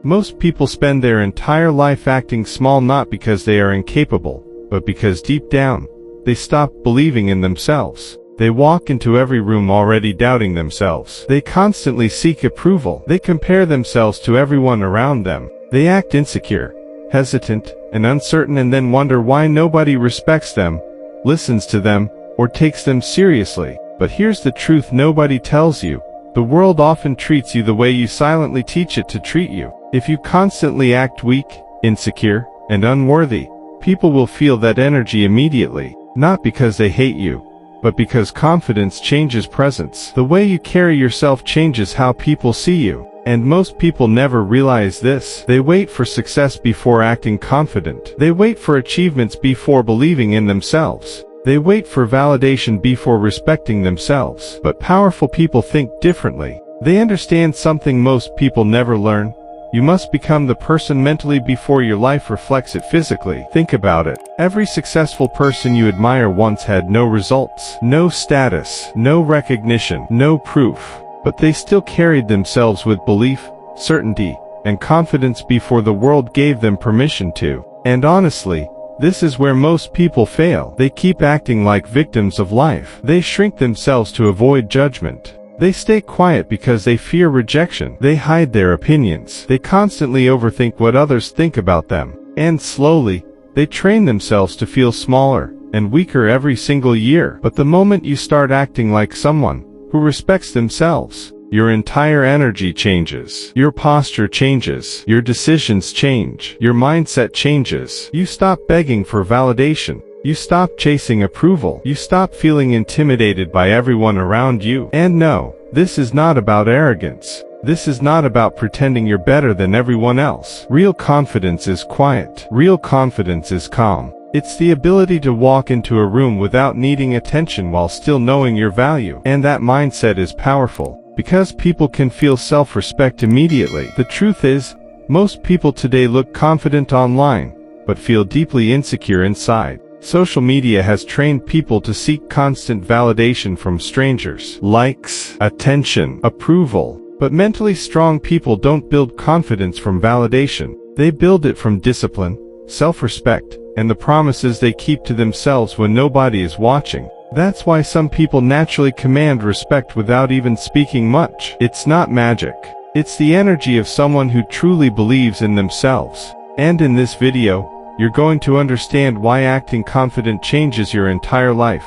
Most people spend their entire life acting small not because they are incapable, but because deep down, they stop believing in themselves. They walk into every room already doubting themselves. They constantly seek approval. They compare themselves to everyone around them. They act insecure, hesitant, and uncertain and then wonder why nobody respects them, listens to them, or takes them seriously. But here's the truth nobody tells you. The world often treats you the way you silently teach it to treat you. If you constantly act weak, insecure, and unworthy, people will feel that energy immediately, not because they hate you, but because confidence changes presence. The way you carry yourself changes how people see you. And most people never realize this. They wait for success before acting confident. They wait for achievements before believing in themselves. They wait for validation before respecting themselves. But powerful people think differently. They understand something most people never learn. You must become the person mentally before your life reflects it physically. Think about it. Every successful person you admire once had no results, no status, no recognition, no proof. But they still carried themselves with belief, certainty, and confidence before the world gave them permission to. And honestly, this is where most people fail. They keep acting like victims of life. They shrink themselves to avoid judgment. They stay quiet because they fear rejection. They hide their opinions. They constantly overthink what others think about them. And slowly, they train themselves to feel smaller and weaker every single year. But the moment you start acting like someone who respects themselves, your entire energy changes. Your posture changes. Your decisions change. Your mindset changes. You stop begging for validation. You stop chasing approval. You stop feeling intimidated by everyone around you. And no, this is not about arrogance. This is not about pretending you're better than everyone else. Real confidence is quiet. Real confidence is calm. It's the ability to walk into a room without needing attention while still knowing your value. And that mindset is powerful, because people can feel self-respect immediately. The truth is, most people today look confident online, but feel deeply insecure inside. Social media has trained people to seek constant validation from strangers. Likes, attention, approval. But mentally strong people don't build confidence from validation. They build it from discipline, self-respect, and the promises they keep to themselves when nobody is watching. That's why some people naturally command respect without even speaking much. It's not magic. It's the energy of someone who truly believes in themselves. And in this video, you're going to understand why acting confident changes your entire life,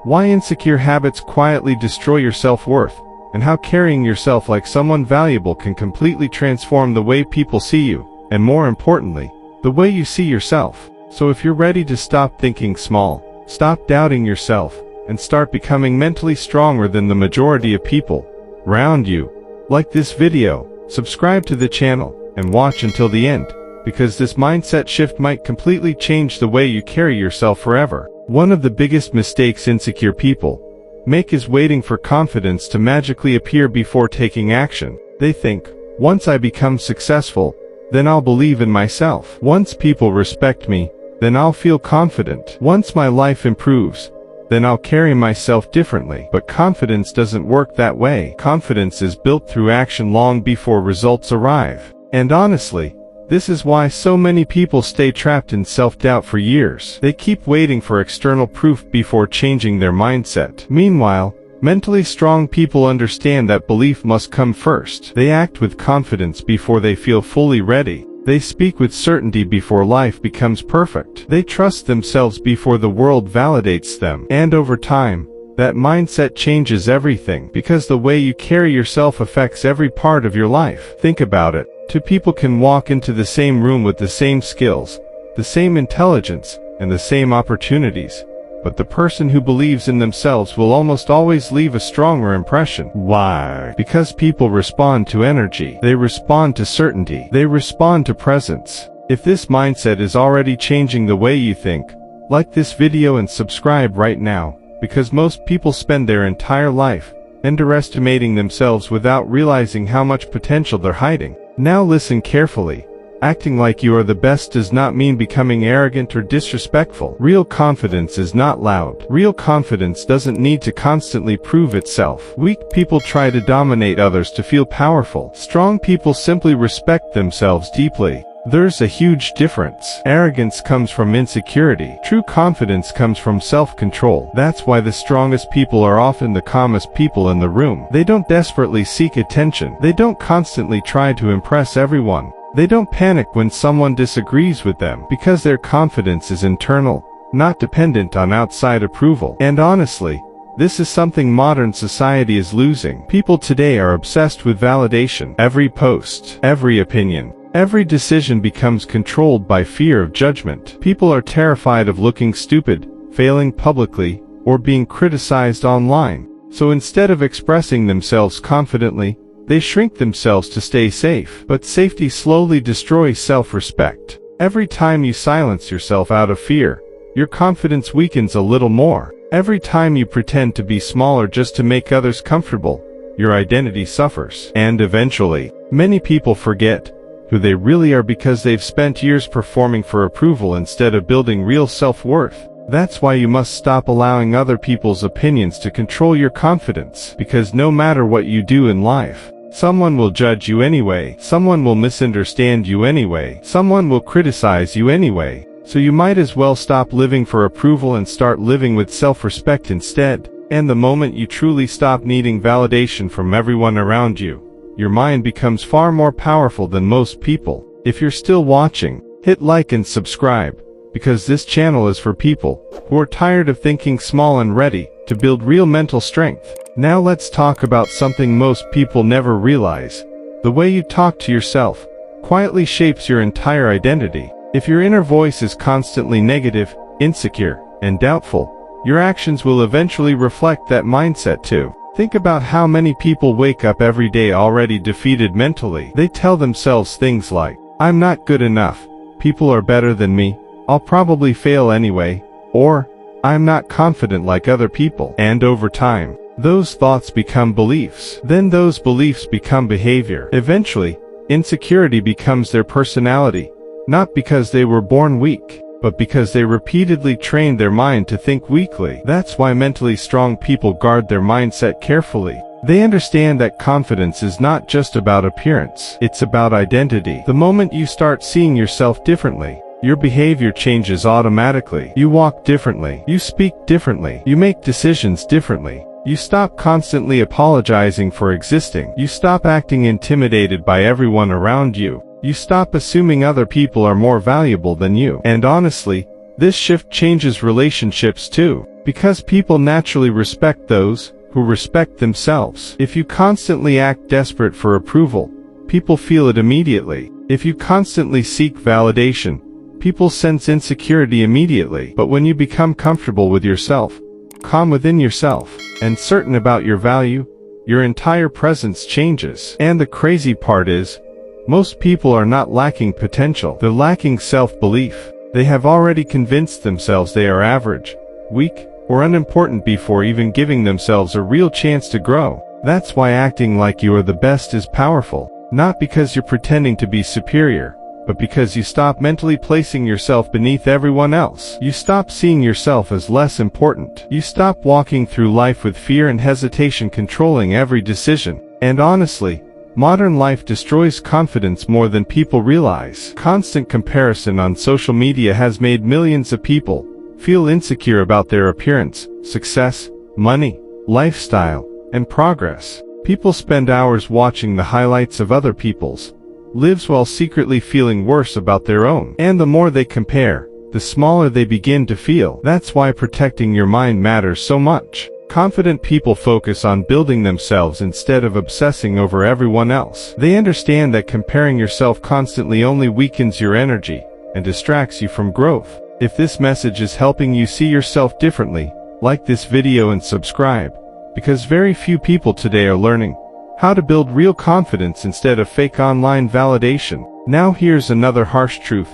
why insecure habits quietly destroy your self-worth, and how carrying yourself like someone valuable can completely transform the way people see you, and more importantly, the way you see yourself. So if you're ready to stop thinking small, stop doubting yourself, and start becoming mentally stronger than the majority of people around you, like this video, subscribe to the channel, and watch until the end, because this mindset shift might completely change the way you carry yourself forever. One of the biggest mistakes insecure people make is waiting for confidence to magically appear before taking action. They think, once I become successful, then I'll believe in myself. Once people respect me, then I'll feel confident. Once my life improves, then I'll carry myself differently. But confidence doesn't work that way. Confidence is built through action long before results arrive. And honestly, this is why so many people stay trapped in self-doubt for years. They keep waiting for external proof before changing their mindset. Meanwhile, mentally strong people understand that belief must come first. They act with confidence before they feel fully ready. They speak with certainty before life becomes perfect. They trust themselves before the world validates them. And over time, that mindset changes everything, because the way you carry yourself affects every part of your life. Think about it. Two people can walk into the same room with the same skills, the same intelligence, and the same opportunities. But the person who believes in themselves will almost always leave a stronger impression. Why? Because people respond to energy. They respond to certainty. They respond to presence. If this mindset is already changing the way you think, like this video and subscribe right now, because most people spend their entire life underestimating themselves without realizing how much potential they're hiding. Now listen carefully. Acting like you are the best does not mean becoming arrogant or disrespectful. Real confidence is not loud. Real confidence doesn't need to constantly prove itself. Weak people try to dominate others to feel powerful. Strong people simply respect themselves deeply. There's a huge difference. Arrogance comes from insecurity. True confidence comes from self-control. That's why the strongest people are often the calmest people in the room. They don't desperately seek attention. They don't constantly try to impress everyone. They don't panic when someone disagrees with them, because their confidence is internal, not dependent on outside approval. And honestly, this is something modern society is losing. People today are obsessed with validation. Every post, every opinion, every decision becomes controlled by fear of judgment. People are terrified of looking stupid, failing publicly, or being criticized online. So instead of expressing themselves confidently, they shrink themselves to stay safe. But safety slowly destroys self-respect. Every time you silence yourself out of fear, your confidence weakens a little more. Every time you pretend to be smaller just to make others comfortable, your identity suffers. And eventually, many people forget who they really are because they've spent years performing for approval instead of building real self-worth. That's why you must stop allowing other people's opinions to control your confidence. Because no matter what you do in life, someone will judge you anyway. Someone will misunderstand you anyway. Someone will criticize you anyway. So you might as well stop living for approval and start living with self-respect instead. And the moment you truly stop needing validation from everyone around you, your mind becomes far more powerful than most people. If you're still watching, hit like and subscribe, because this channel is for people who are tired of thinking small and ready to build real mental strength. Now let's talk about something most people never realize. The way you talk to yourself quietly shapes your entire identity. If your inner voice is constantly negative, insecure, and doubtful, your actions will eventually reflect that mindset too. Think about how many people wake up every day already defeated mentally. They tell themselves things like, "I'm not good enough, people are better than me, I'll probably fail anyway," or, "I'm not confident like other people." And over time, those thoughts become beliefs. Then those beliefs become behavior. Eventually, insecurity becomes their personality, not because they were born weak, but because they repeatedly trained their mind to think weakly. That's why mentally strong people guard their mindset carefully. They understand that confidence is not just about appearance, it's about identity. The moment you start seeing yourself differently, your behavior changes automatically. You walk differently. You speak differently. You make decisions differently. You stop constantly apologizing for existing. You stop acting intimidated by everyone around you. You stop assuming other people are more valuable than you. And honestly, this shift changes relationships too, because people naturally respect those who respect themselves. If you constantly act desperate for approval, people feel it immediately. If you constantly seek validation, people sense insecurity immediately. But when you become comfortable with yourself, calm within yourself, and certain about your value, your entire presence changes. And the crazy part is, most people are not lacking potential. They're lacking self-belief. They have already convinced themselves they are average, weak, or unimportant before even giving themselves a real chance to grow. That's why acting like you are the best is powerful. Not because you're pretending to be superior, but because you stop mentally placing yourself beneath everyone else. You stop seeing yourself as less important. You stop walking through life with fear and hesitation controlling every decision. And honestly, modern life destroys confidence more than people realize. Constant comparison on social media has made millions of people feel insecure about their appearance, success, money, lifestyle, and progress. People spend hours watching the highlights of other people's lives while secretly feeling worse about their own. And the more they compare, the smaller they begin to feel. That's why protecting your mind matters so much. Confident people focus on building themselves instead of obsessing over everyone else. They understand that comparing yourself constantly only weakens your energy and distracts you from growth. If this message is helping you see yourself differently, like this video and subscribe, because very few people today are learning how to build real confidence instead of fake online validation. Now here's another harsh truth.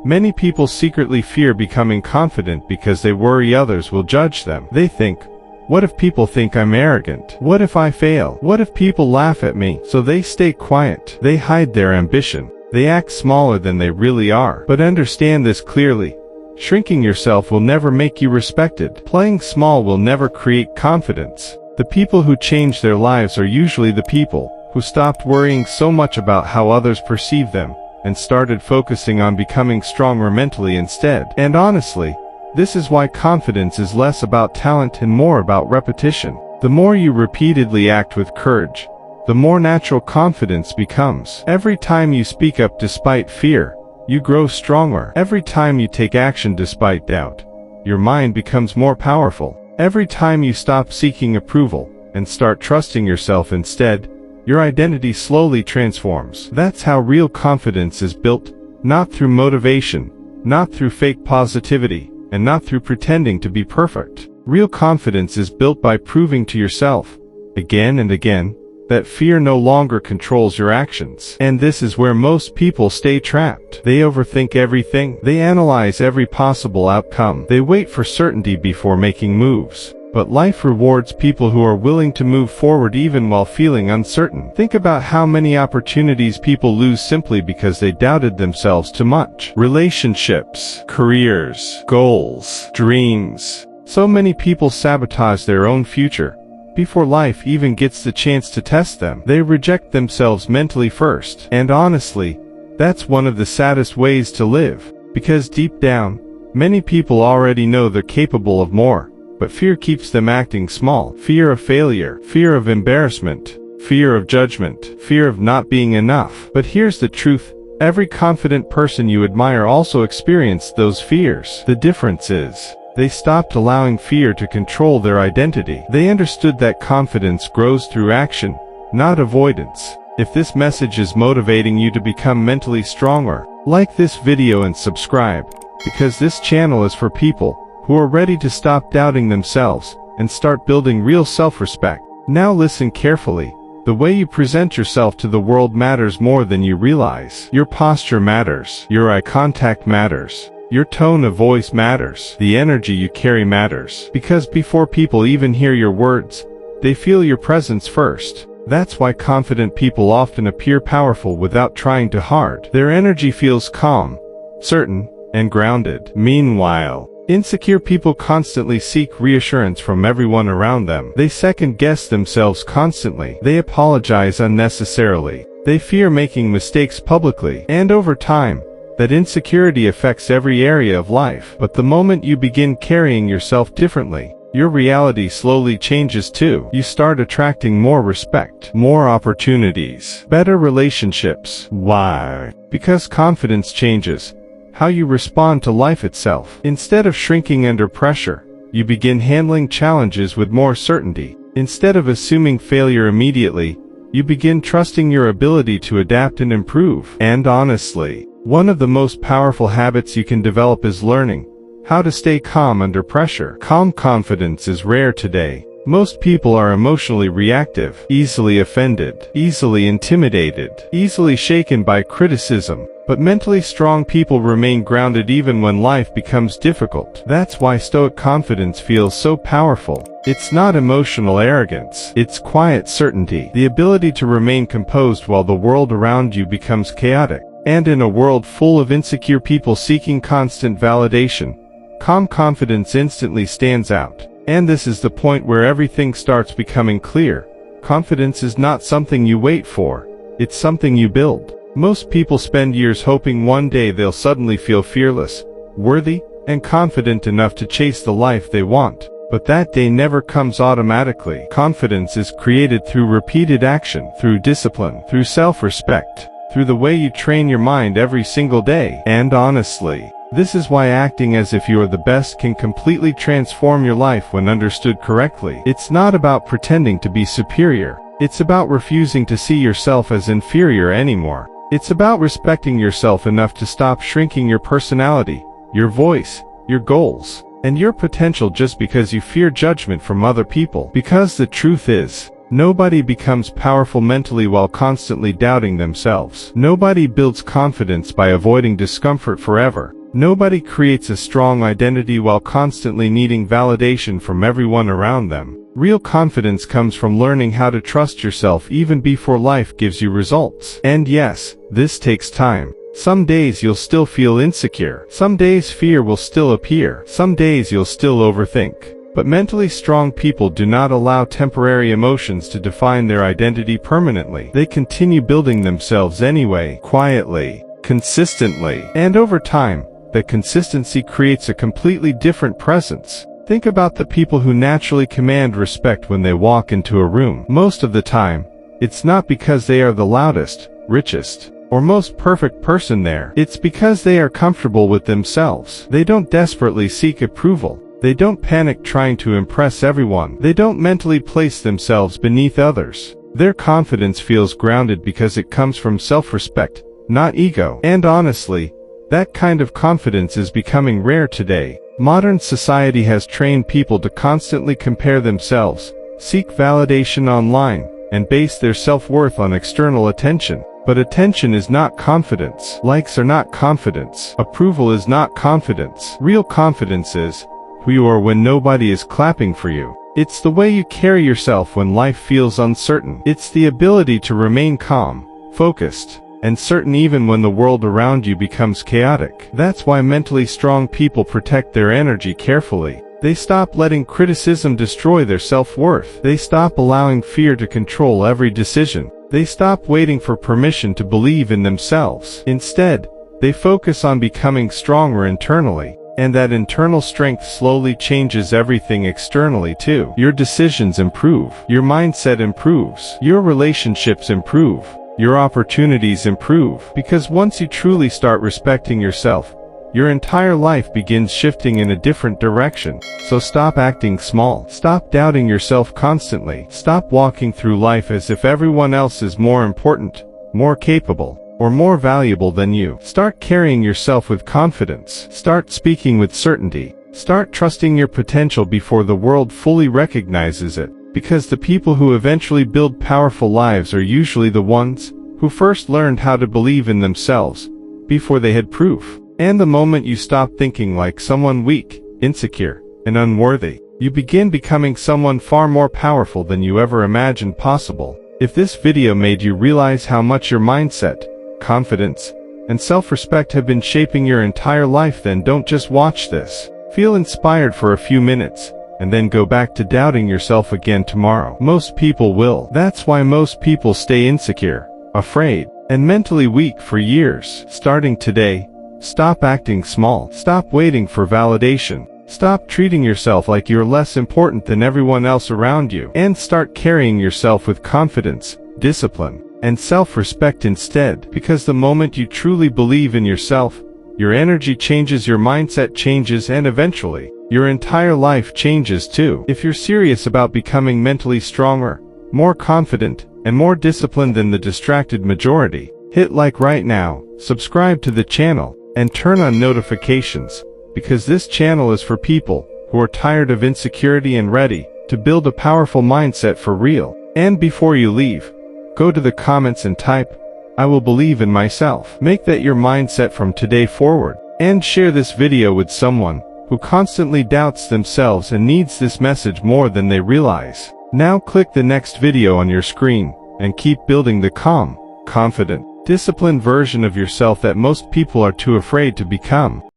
Many people secretly fear becoming confident because they worry others will judge them. They think, what if people think I'm arrogant? What if I fail? What if people laugh at me? So they stay quiet. They hide their ambition. They act smaller than they really are. But understand this clearly. Shrinking yourself will never make you respected. Playing small will never create confidence. The people who change their lives are usually the people who stopped worrying so much about how others perceive them and started focusing on becoming stronger mentally instead. And honestly, this is why confidence is less about talent and more about repetition. The more you repeatedly act with courage, the more natural confidence becomes. Every time you speak up despite fear, you grow stronger. Every time you take action despite doubt, your mind becomes more powerful. Every time you stop seeking approval and start trusting yourself instead, your identity slowly transforms. That's how real confidence is built, not through motivation, not through fake positivity, and not through pretending to be perfect. Real confidence is built by proving to yourself, again and again, that fear no longer controls your actions. And this is where most people stay trapped. They overthink everything. They analyze every possible outcome. They wait for certainty before making moves. But life rewards people who are willing to move forward even while feeling uncertain. Think about how many opportunities people lose simply because they doubted themselves too much. Relationships, careers, goals, dreams. So many people sabotage their own future before life even gets the chance to test them. They reject themselves mentally first. And honestly, that's one of the saddest ways to live. Because deep down, many people already know they're capable of more. But fear keeps them acting small. Fear of failure, fear of embarrassment, fear of judgment, fear of not being enough. But here's the truth. Every confident person you admire also experienced those fears. The difference is, they stopped allowing fear to control their identity. They understood that confidence grows through action, not avoidance. If this message is motivating you to become mentally stronger, like this video and subscribe, because this channel is for people who are ready to stop doubting themselves and start building real self-respect. Now listen carefully. The way you present yourself to the world matters more than you realize. Your posture matters. Your eye contact matters. Your tone of voice matters. The energy you carry matters. Because before people even hear your words, they feel your presence first. That's why confident people often appear powerful without trying too hard. Their energy feels calm, certain, and grounded. Meanwhile, insecure people constantly seek reassurance from everyone around them. They second-guess themselves constantly. They apologize unnecessarily. They fear making mistakes publicly. And over time, that insecurity affects every area of life. But the moment you begin carrying yourself differently, your reality slowly changes too. You start attracting more respect, more opportunities, better relationships. Why? Because confidence changes how you respond to life itself. Instead of shrinking under pressure, you begin handling challenges with more certainty. Instead of assuming failure immediately, you begin trusting your ability to adapt and improve. And honestly, one of the most powerful habits you can develop is learning how to stay calm under pressure. Calm confidence is rare today. Most people are emotionally reactive, easily offended, easily intimidated, easily shaken by criticism. But mentally strong people remain grounded even when life becomes difficult. That's why Stoic confidence feels so powerful. It's not emotional arrogance. It's quiet certainty. The ability to remain composed while the world around you becomes chaotic. And in a world full of insecure people seeking constant validation, calm confidence instantly stands out. And this is the point where everything starts becoming clear. Confidence is not something you wait for. It's something you build. Most people spend years hoping one day they'll suddenly feel fearless, worthy, and confident enough to chase the life they want. But that day never comes automatically. Confidence is created through repeated action, through discipline, through self-respect, through the way you train your mind every single day. And honestly, this is why acting as if you are the best can completely transform your life when understood correctly. It's not about pretending to be superior. It's about refusing to see yourself as inferior anymore. It's about respecting yourself enough to stop shrinking your personality, your voice, your goals, and your potential just because you fear judgment from other people. Because the truth is, nobody becomes powerful mentally while constantly doubting themselves. Nobody builds confidence by avoiding discomfort forever. Nobody creates a strong identity while constantly needing validation from everyone around them. Real confidence comes from learning how to trust yourself even before life gives you results. And yes, this takes time. Some days you'll still feel insecure. Some days fear will still appear. Some days you'll still overthink. But mentally strong people do not allow temporary emotions to define their identity permanently. They continue building themselves anyway, quietly, consistently. And over time, that consistency creates a completely different presence. Think about the people who naturally command respect when they walk into a room. Most of the time, it's not because they are the loudest, richest, or most perfect person there. It's because they are comfortable with themselves. They don't desperately seek approval. They don't panic trying to impress everyone. They don't mentally place themselves beneath others. Their confidence feels grounded because it comes from self-respect, not ego. And honestly, that kind of confidence is becoming rare today. Modern society has trained people to constantly compare themselves, seek validation online, and base their self-worth on external attention. But attention is not confidence. Likes are not confidence. Approval is not confidence. Real confidence is who you are when nobody is clapping for you. It's the way you carry yourself when life feels uncertain. It's the ability to remain calm, focused, and certain even when the world around you becomes chaotic. That's why mentally strong people protect their energy carefully. They stop letting criticism destroy their self-worth. They stop allowing fear to control every decision. They stop waiting for permission to believe in themselves. Instead, they focus on becoming stronger internally. And that internal strength slowly changes everything externally too. Your decisions improve. Your mindset improves. Your relationships improve. Your opportunities improve. Because once you truly start respecting yourself, your entire life begins shifting in a different direction. So stop acting small. Stop doubting yourself constantly. Stop walking through life as if everyone else is more important, more capable, or more valuable than you. Start carrying yourself with confidence. Start speaking with certainty. Start trusting your potential before the world fully recognizes it. Because the people who eventually build powerful lives are usually the ones who first learned how to believe in themselves before they had proof. And the moment you stop thinking like someone weak, insecure, and unworthy, you begin becoming someone far more powerful than you ever imagined possible. If this video made you realize how much your mindset, confidence, and self-respect have been shaping your entire life, then don't just watch this. Feel inspired for a few minutes, and then go back to doubting yourself again tomorrow. Most people will. That's why most people stay insecure, afraid, and mentally weak for years. Starting today, stop acting small. Stop waiting for validation. Stop treating yourself like you're less important than everyone else around you. And start carrying yourself with confidence, discipline, and self-respect instead. Because the moment you truly believe in yourself, your energy changes, your mindset changes, and eventually, your entire life changes too. If you're serious about becoming mentally stronger, more confident, and more disciplined than the distracted majority, hit like right now, subscribe to the channel, and turn on notifications, because this channel is for people who are tired of insecurity and ready to build a powerful mindset for real. And before you leave, go to the comments and type, "I will believe in myself." Make that your mindset from today forward. And share this video with someone who constantly doubts themselves and needs this message more than they realize. Now click the next video on your screen, and keep building the calm, confident, disciplined version of yourself that most people are too afraid to become.